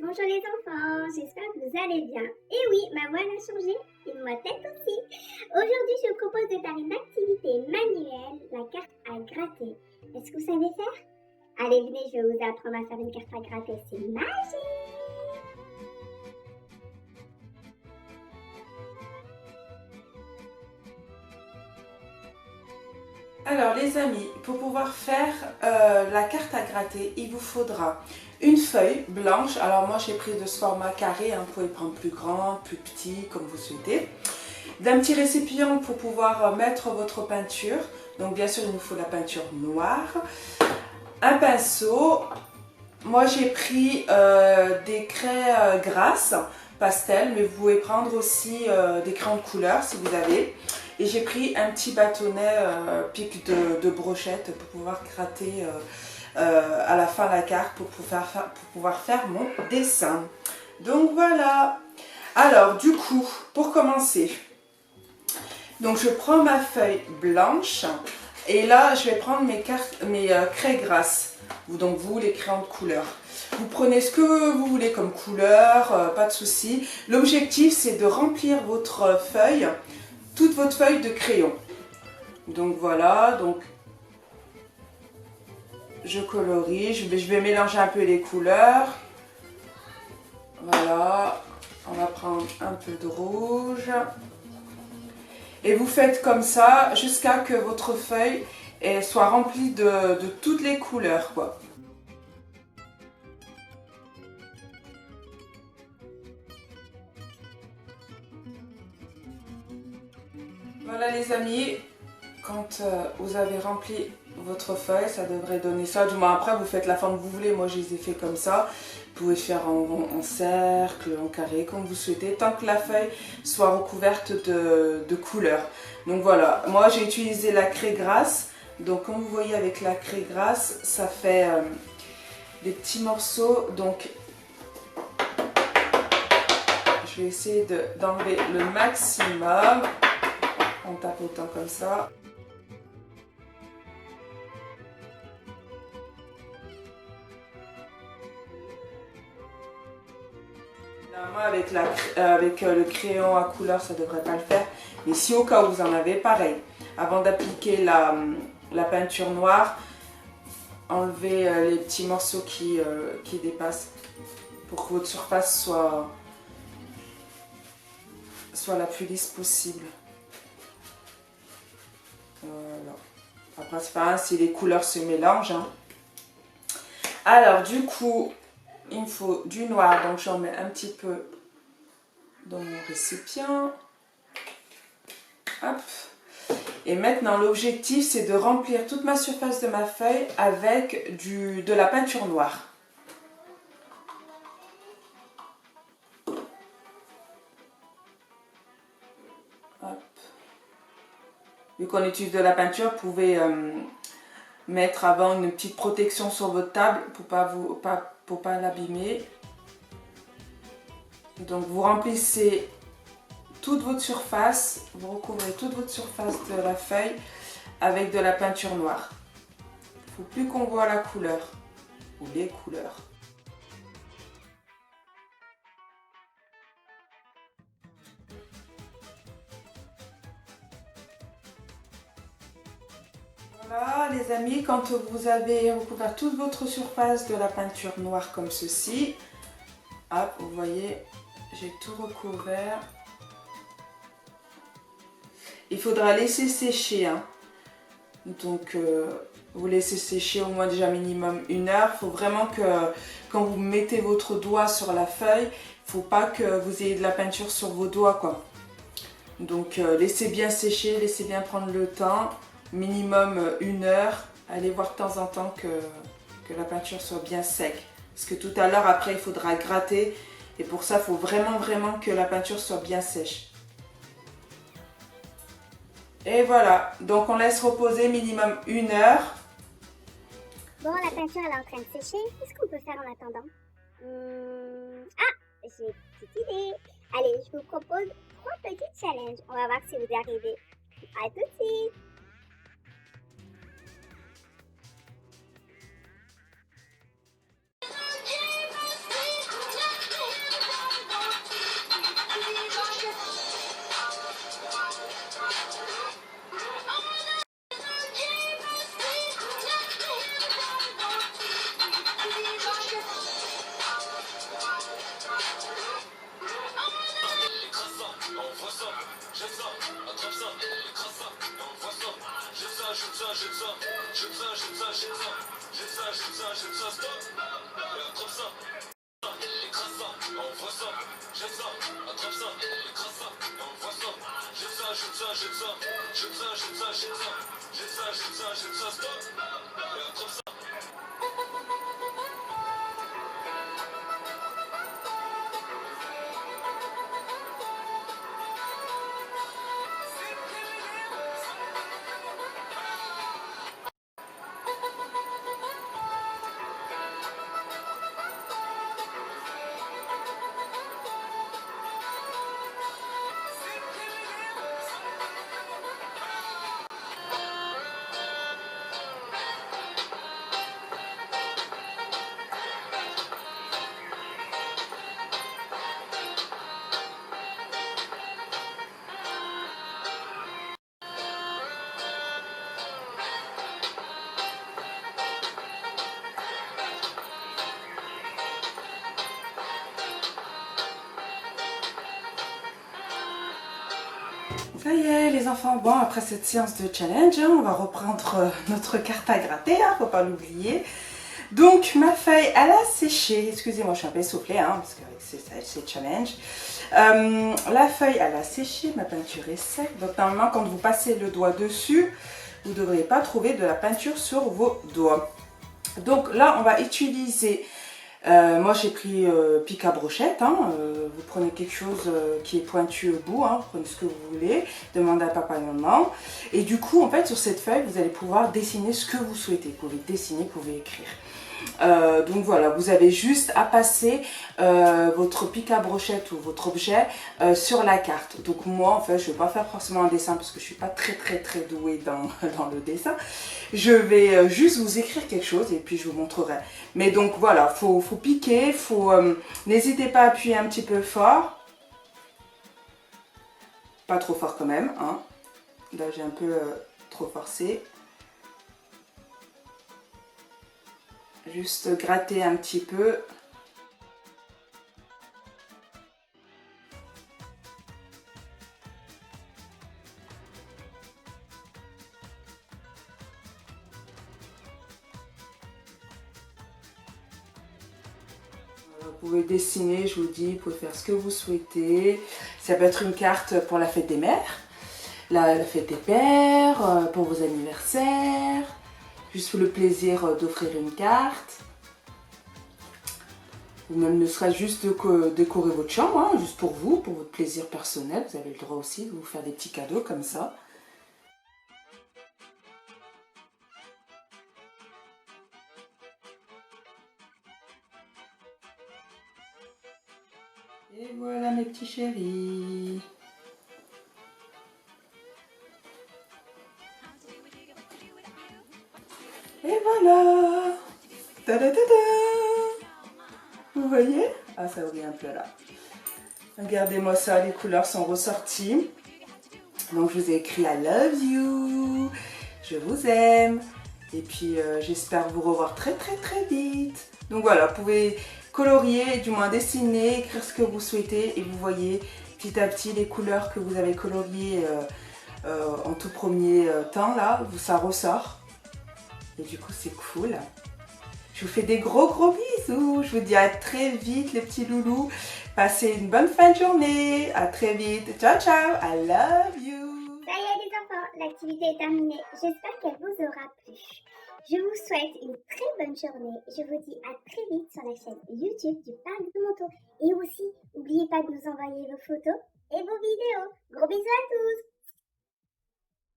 bonjour les enfants, j'espère que vous allez bien. Et oui, ma voix a changé et ma tête aussi. Aujourd'hui, je vous propose de faire une activité manuelle, la carte à gratter. Est-ce que vous savez faire? Allez, venez, je vais vous apprendre à faire une carte à gratter, c'est magique! Alors les amis, pour pouvoir faire la carte à gratter, il vous faudra une feuille blanche. Alors moi j'ai pris de ce format carré, vous pouvez prendre plus grand, plus petit, comme vous souhaitez. D'un petit récipient pour pouvoir mettre votre peinture. Donc bien sûr il nous faut la peinture noire. Un pinceau. Moi j'ai pris des craies grasses, pastel, mais vous pouvez prendre aussi des crayons de couleur si vous avez. Et j'ai pris un petit bâtonnet pic de brochette pour pouvoir gratter à la fin la carte pour pouvoir faire mon dessin. Donc voilà. Alors du coup, pour commencer, donc je prends ma feuille blanche et là je vais prendre mes craies grasses. Donc vous, les crayons de couleur. Vous prenez ce que vous voulez comme couleur, pas de souci. L'objectif c'est de remplir votre feuille, toute votre feuille de crayon. Donc voilà, donc je colorie, je vais mélanger un peu les couleurs. Voilà, on va prendre un peu de rouge. Et vous faites comme ça jusqu'à que votre feuille soit remplie de toutes les couleurs, quoi. Voilà les amis, quand vous avez rempli votre feuille, ça devrait donner ça. Du moins après vous faites la forme que vous voulez, moi je les ai fait comme ça. Vous pouvez faire en cercle, en carré, comme vous souhaitez, tant que la feuille soit recouverte de couleurs. Donc voilà, moi j'ai utilisé la craie grasse. Donc comme vous voyez avec la craie grasse, ça fait des petits morceaux. Donc je vais essayer d'enlever le maximum en tapotant comme ça. Normalement avec le crayon à couleur ça ne devrait pas le faire, mais si au cas où vous en avez, pareil, avant d'appliquer la peinture noire, enlevez les petits morceaux qui dépassent pour que votre surface soit la plus lisse possible. Voilà. Après c'est pas grave si les couleurs se mélangent. Alors du coup, il me faut du noir, donc j'en mets un petit peu dans mon récipient. Hop. Et maintenant l'objectif c'est de remplir toute ma surface de ma feuille avec de la peinture noire. Hop. Vu qu'on utilise de la peinture, vous pouvez mettre avant une petite protection sur votre table pour pas l'abîmer. Donc vous remplissez toute votre surface, vous recouvrez toute votre surface de la feuille avec de la peinture noire. Il ne faut plus qu'on voit la couleur ou les couleurs. Voilà les amis, quand vous avez recouvert toute votre surface de la peinture noire comme ceci, hop, vous voyez, j'ai tout recouvert. Il faudra laisser sécher, donc vous laissez sécher au moins déjà minimum 1 heure. Il faut vraiment que quand vous mettez votre doigt sur la feuille, il ne faut pas que vous ayez de la peinture sur vos doigts, quoi. Donc laissez bien sécher, laissez bien prendre le temps, minimum 1 heure. Allez voir de temps en temps que la peinture soit bien sec. Parce que tout à l'heure, après, il faudra gratter. Et pour ça, il faut vraiment que la peinture soit bien sèche. Et voilà, donc on laisse reposer minimum 1 heure. Bon, la peinture elle est en train de sécher, qu'est-ce qu'on peut faire en attendant? Ah, j'ai une petite idée. Allez, je vous propose 3 petits challenges. On va voir si vous y arrivez. À tout de suite. Ça y est les enfants, bon après cette séance de challenge, hein, on va reprendre notre carte à gratter, hein, faut pas l'oublier. Donc ma feuille elle a séché, excusez-moi je suis un peu essoufflée hein, parce qu'avec c'est challenge. La feuille elle a séché, ma peinture est sec, donc normalement quand vous passez le doigt dessus, vous ne devriez pas trouver de la peinture sur vos doigts. Donc là on va utiliser... moi j'ai pris pic à brochette, hein, vous prenez quelque chose qui est pointu au bout, hein, prenez ce que vous voulez, demandez à papa et maman. Et du coup en fait sur cette feuille vous allez pouvoir dessiner ce que vous souhaitez, vous pouvez dessiner, vous pouvez écrire. Donc voilà, vous avez juste à passer votre pic à brochette ou votre objet sur la carte. Donc moi en fait je ne vais pas faire forcément un dessin parce que je ne suis pas très douée dans le dessin. Je vais juste vous écrire quelque chose et puis je vous montrerai. Mais donc voilà, faut piquer, n'hésitez pas à appuyer un petit peu fort. Pas trop fort quand même, hein. Là j'ai un peu trop forcé. Juste gratter un petit peu. Vous pouvez dessiner, je vous dis, vous pouvez faire ce que vous souhaitez. Ça peut être une carte pour la fête des mères, la fête des pères, pour vos anniversaires. Juste pour le plaisir d'offrir une carte. Ou même ne serait-ce juste de décorer votre chambre, hein, juste pour vous, pour votre plaisir personnel. Vous avez le droit aussi de vous faire des petits cadeaux comme ça. Et voilà mes petits chéris. Et voilà. Ta-da-ta-da. Vous voyez? Ah, ça brille un peu là. Regardez-moi ça, les couleurs sont ressorties. Donc je vous ai écrit I love you. Je vous aime. Et puis j'espère vous revoir très vite. Donc voilà, vous pouvez colorier, du moins dessiner, écrire ce que vous souhaitez. Et vous voyez petit à petit les couleurs que vous avez coloriées en tout premier temps là, ça ressort. Et du coup c'est cool. Je vous fais des gros bisous. Je vous dis à très vite les petits loulous. Passez une bonne fin de journée. À très vite. Ciao ciao. I love you. Ça y est les enfants, l'activité est terminée. J'espère qu'elle vous aura plu. Je vous souhaite une très bonne journée. Je vous dis à très vite sur la chaîne YouTube du Parc de Montaut. Et aussi, n'oubliez pas de nous envoyer vos photos et vos vidéos. Gros bisous à tous.